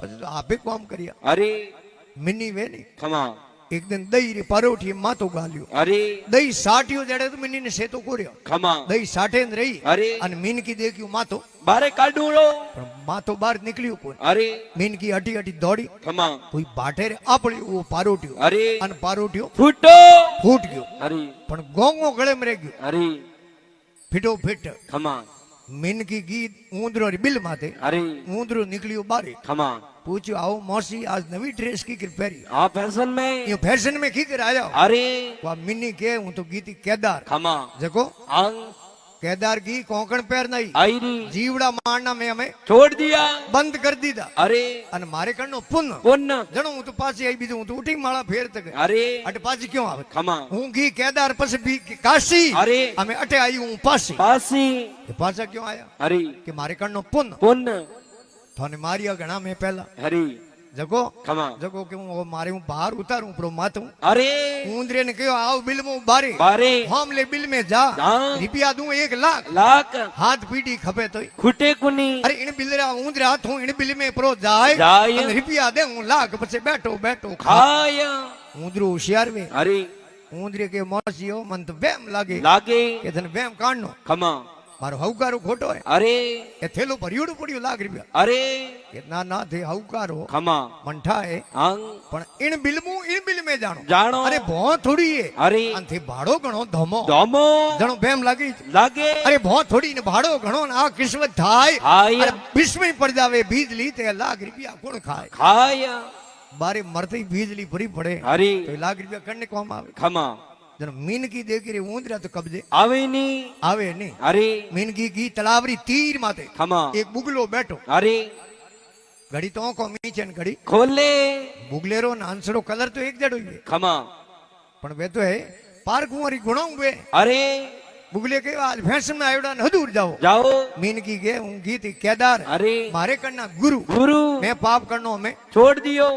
પછી તો આપે કામ કર્યા अरे મિની વેની खमा એક દિન દઈ રે પરોઠી માતો ગાલ્યો अरे દઈ સાટ્યો જડે તો મિની ને સેતો કોર્યો खमा દઈ સાઠે જ રહી अरे અને મીનકી દેખ્યું માતો बारे काढूलो પણ માતો બહાર નીકળ્યું કોઈ अरे મીનકી હટી હટી દોડી खमा કોઈ બાઠે આપડ્યું પારોટ્યો अरे અને પારોટ્યો फूटो ફૂટ ગયો अरे પણ ગોંગો ગળેમ રહી ગયો अरे ફીટો ફીટ खमा મીનકી ગીત ઊંદરો બિલ માથે अरे ઊંદરો નીકળ્યો બારે खमा પૂછ્યું આવો મોસી આજ નવી ડ્રેસ કી કર પહેરી हाँ फैशन में ये फैशन में की कर आया अरे वो मिनी के हूं तो गीती केदार खमा देखो अंग केदार की कोंकण पैर नहीं आईरी जीवड़ा मारना में हमें छोड़ दिया बंद कर दीदा अरे અને મારે કરનો પુન पुण्य જણો હું તો પાછી આવી બીજું હું તો ઉઠી માળા ફેર તક अरे અટ પાછી ક્यों આવે खमा હું ગી કેદાર પછી બી કાશી अरे અમે અટે આવી હું પાછી पासी એ પાછા ક્यों આયા अरे કે મારે કરનો પુન पुण्य થોને માર્યા ઘણા મેં પહેલા अरे જગો खमा જગો કે હું મારે હું બહાર ઉતારું પ્રો માથું अरे ઊંદરે ને કયો આવ બિલ માં બારે बारे हम ले बिल में जा हाँ। रुपया दूं 1 लाख लाख हाथ पीटी खपे तो खुटे कुनी अरे इन बिलरा ऊंदरा हाथों इन बिल में प्रो जाए जाए। अने रुपया दे हूं लाख पछे बैठो बैठो खाया ऊंदरो होशियार वे अरे ऊंदरे के मौसियो मन तो वेम लागे लागे के तने वेम काढनो खमा मारो हौकारो खोटो है अरे ए थेलो भरियोडो पड़ियो लाख रुपया अरे के ना ना थे हौकारो खमा मंठा है अंग पण इन बिल में जानो जानो अरे बहुत थोड़ी है अरे अंथे भाड़ो गणो धमो दोमो जणो वेम लागी लागे अरे बहुत थोड़ी ने भाड़ो घणो ने आ किस्मत थाय हाय अरे बिस्मी पड़ जावे बिजली ते लाख रुपया कौन खाए खाया बारे मरते ही बिजली भरी पड़े अरे तो लाख रुपया करने को हम आवे खमा जन मीनकी देखी रे ऊंदरा तो कब्जे आवे नी आवे नहीं अरे मीनकी की तलावरी तीर माथे खमा एक बुगलो बैठो अरे घड़ी तो को मीचे न घड़ी खोले बुगलेरो न हंसड़ो कलर तो एक जड़ो है खमा पण वे तो है पार कुंवरी गुणों वे अरे बुगले के आज फैशन में आयोडा न दूर जाओ जाओ मीनकी के हूं गीत केदार अरे मारे करना गुरु गुरु मैं पाप करनो हमें छोड़ दियो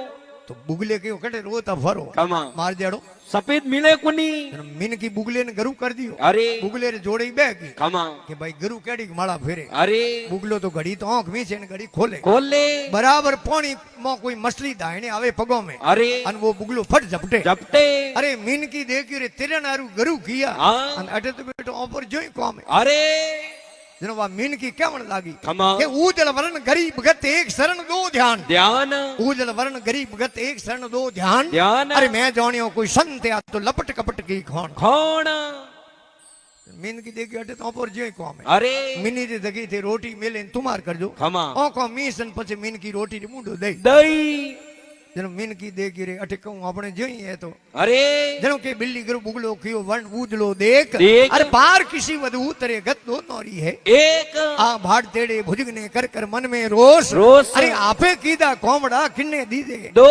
तो बुगले के कटे रोता फरो खमा मार जड़ो सफेद मिले कुनी मीन की बुगले ने गरु कर दियो अरे बुगले रे जोड़ी बैगी खमा कि भाई गरु केड़ी माला फेरे अरे बुगलो तो घड़ी तो आंख में से घड़ी खोले खोले बराबर पानी में कोई मछली दाहिने आवे पगों में अरे अन वो बुगलो फट झपटे जपटे अरे मीन की देखी रे तेरे नारू गरु किया हाँ। अन अटे तो बेटो ऊपर जोई कौम है अरे जनो वा मीन की केवण लागी खमा के ऊजल वरण गरीब गत एक शरण दो ध्यान ध्यान ऊजल वरण गरीब गत एक शरण दो ध्यान ध्यान अरे मैं जानियो कोई संत या तो लपट कपट की खोण कौन मीन की देखी अटे तो ऊपर जोई कौम है अरे मिनी री जगी थे रोटी मिले तुम्हार कर जो खमा ओको मीसन पछे मीन की रोटी री मुंडो दई दई जनो मीन की देखी रे अटे कहूं अपने जोई है तो अरे जनो के बिल्ली गरु बुगलो कियो वन ऊजलो देख देख। अरे पार किसी वधु उतरे गत दो नौरी है एक आ भाड़ तेड़े भुजगने कर कर मन में रोष रोष। अरे आपे कीदा कोमड़ा किन्ने दीजे दो